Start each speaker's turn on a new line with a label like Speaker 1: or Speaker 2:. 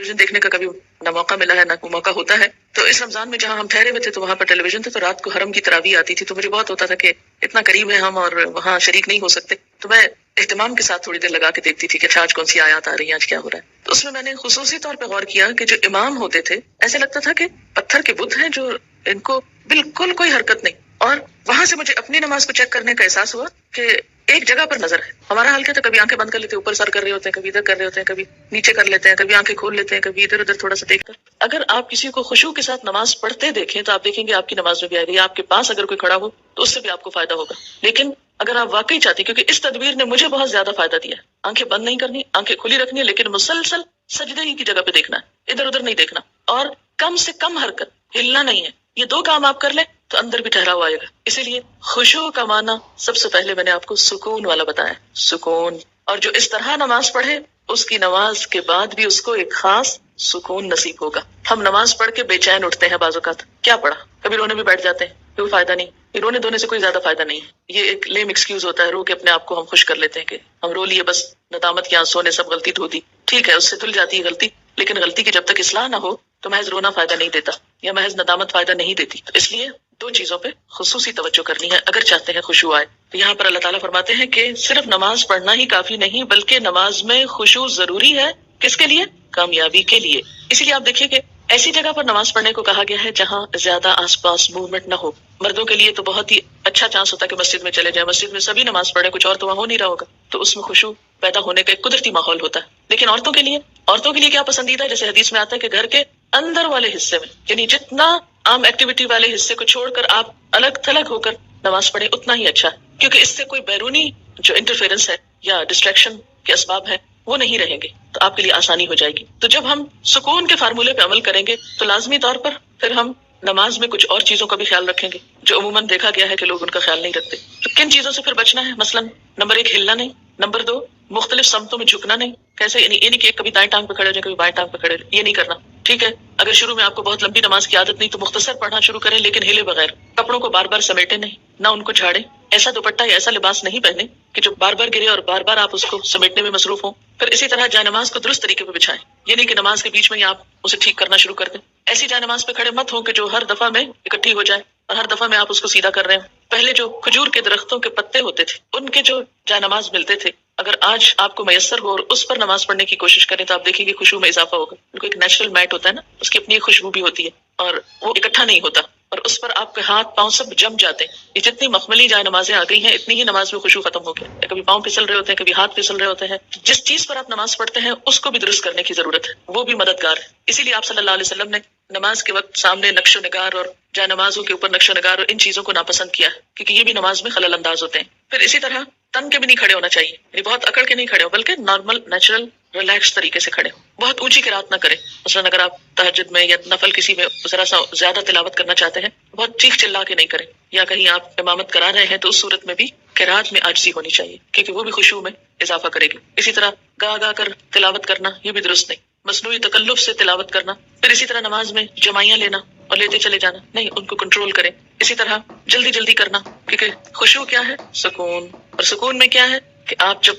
Speaker 1: Television دیکھنے کا کبھی نہ موقع ملا ہے نہ کوئی موقع ہوتا ہے. تو اس رمضان میں جہاں ہم ٹھہرے ہوئے تھے تو وہاں پر ٹیلی ویژن تھا، تو رات کو حرم کی تراویح آتی تھی، تو مجھے بہت ہوتا تھا کہ اتنا قریب ہے ہم اور وہاں شریک نہیں ہو سکتے، تو میں اہتمام کے ساتھ تھوڑی دیر لگا کے دیکھتی تھی کہ اچھا آج کون سی آیات آ رہی ہیں، آج کیا ہو رہا ہے. تو اس میں میں نے خصوصی طور پہ غور کیا کہ جو امام ہوتے تھے ایسے لگتا تھا کہ پتھر کے بت ہیں جو ان کو بالکل کوئی حرکت نہیں. اور وہاں سے مجھے اپنی نماز کو چیک کرنے کا احساس ہوا کہ ایک جگہ پر نظر ہے. ہمارا حال کیا تھا، کبھی آنکھیں بند کر لیتے ہیں، اوپر سر کر رہے ہوتے ہیں، کبھی ادھر کر رہے ہوتے ہیں، کبھی نیچے کر لیتے ہیں، کبھی آنکھیں کھول لیتے ہیں، کبھی ادھر ادھر تھوڑا سا دیکھ کر. اگر آپ کسی کو خشوع کے ساتھ نماز پڑھتے دیکھیں تو آپ دیکھیں گے آپ کی نماز میں بھی آئے گی. آپ کے پاس اگر کوئی کھڑا ہو تو اس سے بھی آپ کو فائدہ ہوگا. لیکن اگر آپ واقعی چاہتے ہیں، کیونکہ اس تدبیر نے مجھے بہت زیادہ فائدہ دیا ہے، آنکھیں بند نہیں کرنی، آنکھیں کھلی رکھنی ہے، لیکن مسلسل سجدے ہی کی جگہ پہ دیکھنا ہے، ادھر ادھر نہیں دیکھنا، اور کم سے کم حرکت، ہلنا نہیں ہے. یہ دو کام آپ کر لیں تو اندر بھی ٹھہراؤ آئے گا. اسی لیے خشوع کا معنی سب سے پہلے میں نے آپ کو سکون والا بتایا، سکون. اور جو اس طرح نماز پڑھے اس کی نماز کے بعد بھی اس کو ایک خاص سکون نصیب ہوگا. ہم نماز پڑھ کے بے چین اٹھتے ہیں بعض اوقات، کیا پڑھا، کبھی رونے بھی بیٹھ جاتے ہیں، کوئی فائدہ نہیں. یہ رونے دھونے سے کوئی زیادہ فائدہ نہیں ہے، یہ ایک لیم ایکسکیوز ہوتا ہے. رو کے اپنے آپ کو ہم خوش کر لیتے ہیں کہ ہم رو لیے، بس ندامت کے آنسوں نے سب غلطی دھو دی. ٹھیک ہے، اس سے دھل جاتی ہے غلطی، لیکن غلطی کی جب تک اصلاح نہ ہو تو محض رونا فائدہ نہیں دیتا، یا محض ندامت فائدہ نہیں دیتی. تو اس لیے دو چیزوں پہ خصوصی توجہ کرنی ہے اگر چاہتے ہیں خشوع آئے. تو یہاں پر اللہ تعالیٰ فرماتے ہیں کہ صرف نماز پڑھنا ہی کافی نہیں، بلکہ نماز میں خشوع ضروری ہے. کس کے لیے؟ کامیابی کے لیے. اسی لیے آپ دیکھیے کہ ایسی جگہ پر نماز پڑھنے کو کہا گیا ہے جہاں زیادہ آس پاس موومنٹ نہ ہو. مردوں کے لیے تو بہت ہی اچھا چانس ہوتا ہے کہ مسجد میں چلے جائیں، مسجد میں سبھی نماز پڑھیں، کچھ اور تو وہاں ہو نہیں رہا ہوگا، تو اس میں خشوع پیدا ہونے کا ایک قدرتی ماحول ہوتا ہے. لیکن عورتوں کے لیے کیا پسندیدہ ہے؟ جیسے حدیث میں آتا ہے کہ گھر کے اندر والے حصے میں، یعنی جتنا عام ایکٹیویٹی والے حصے کو چھوڑ کر آپ الگ تھلگ ہو کر نماز پڑھیں اتنا ہی اچھا ہے، کیونکہ اس سے کوئی بیرونی جو انٹرفیئرنس ہے یا ڈسٹریکشن کے اسباب ہیں وہ نہیں رہیں گے، تو آپ کے لیے آسانی ہو جائے گی. تو جب ہم سکون کے فارمولے پہ عمل کریں گے تو لازمی طور پر پھر ہم نماز میں کچھ اور چیزوں کا بھی خیال رکھیں گے جو عموماً دیکھا گیا ہے کہ لوگ ان کا خیال نہیں رکھتے. تو کن چیزوں سے پھر بچنا ہے؟ مثلا نمبر 1 ہلنا نہیں، نمبر 2 مختلف سمتوں میں جھکنا نہیں. کیسے؟ یعنی یہ نہیں کہ کبھی دائیں ٹانگ پہ کھڑے ہو جائیں، کبھی بائیں ٹانگ پہ کھڑے ہو جائیں، یہ نہیں کرنا. ٹھیک ہے، اگر شروع میں آپ کو بہت لمبی نماز کی عادت نہیں تو مختصر پڑھنا شروع کریں، لیکن ہلے بغیر. کپڑوں کو بار بار سمیٹے نہیں، نہ ان کو جھاڑیں. ایسا دوپٹہ یا ایسا لباس نہیں پہنے کہ جو بار بار گرے اور بار بار آپ اس کو سمیٹنے میں مصروف ہوں. پھر اسی طرح جائے نماز کو درست طریقے پہ بچھائیں، یہ نہیں کہ نماز کے بیچ میں ہی آپ اسے ٹھیک کرنا شروع کر دیں. ایسی جائے نماز پہ کھڑے مت ہوں کہ جو ہر دفعہ میں اکٹھی ہو جائے اور ہر دفعہ میں آپ اس کو سیدھا کر رہے ہیں. پہلے جو کھجور کے درختوں کے پتے ہوتے تھے ان کے جو جائے نماز ملتے تھے، اگر آج آپ کو میسر ہو اور اس پر نماز پڑھنے کی کوشش کریں تو آپ دیکھیں گے خشوع میں اضافہ ہوگا. بالکل ایک نیچرل میٹ ہوتا ہے نا، اس کی اپنی ایک خوشبو بھی ہوتی ہے اور وہ اکٹھا نہیں ہوتا، اور اس پر آپ کے ہاتھ پاؤں سب جم جاتے ہیں. یہ جتنی مخملی جائے نمازیں آ گئی ہیں اتنی ہی نماز میں خشوع ختم ہو گیا. کبھی پاؤں پھسل رہے ہوتے ہیں، کبھی ہاتھ پھسل رہے ہوتے ہیں. جس چیز پر آپ نماز پڑھتے ہیں اس کو بھی درست کرنے کی ضرورت ہے، وہ بھی مددگار ہے. اسی لیے آپ صلی اللہ علیہ وسلم نے نماز کے وقت سامنے نقش و نگار اور جائے نمازوں کے اوپر نقش و نگار اور ان چیزوں کو ناپسند کیا ہے، کیونکہ یہ بھی نماز میں خلل انداز ہوتے ہیں. پھر اسی طرح تن کے بھی نہیں کھڑے ہونا چاہیے، یعنی بہت اکڑ کے نہیں کھڑے ہو، بلکہ نارمل نیچرل ریلیکس طریقے سے کھڑے ہو. بہت اونچی قرات نہ کریں. مثلا اگر آپ تہجد میں یا نفل کسی میں ذرا سا زیادہ تلاوت کرنا چاہتے ہیں، بہت چیخ چلا کے نہیں کریں. یا کہیں آپ امامت کرا رہے ہیں تو اس صورت میں بھی قرات میں عاجزی ہونی چاہیے، کیونکہ وہ بھی خشوع میں اضافہ کرے گی. اسی طرح گا گا کر تلاوت کرنا یہ بھی درست نہیں، مصنوعی تکلف سے تلاوت کرنا. پھر اسی طرح نماز میں جمائیاں لینا اور لیتے چلے جانا نہیں، ان کو کنٹرول کریں. اسی طرح جلدی جلدی کرنا، کیونکہ خشوع کیا ہے؟ سکون. اور سکون میں کیا ہے کہ آپ جب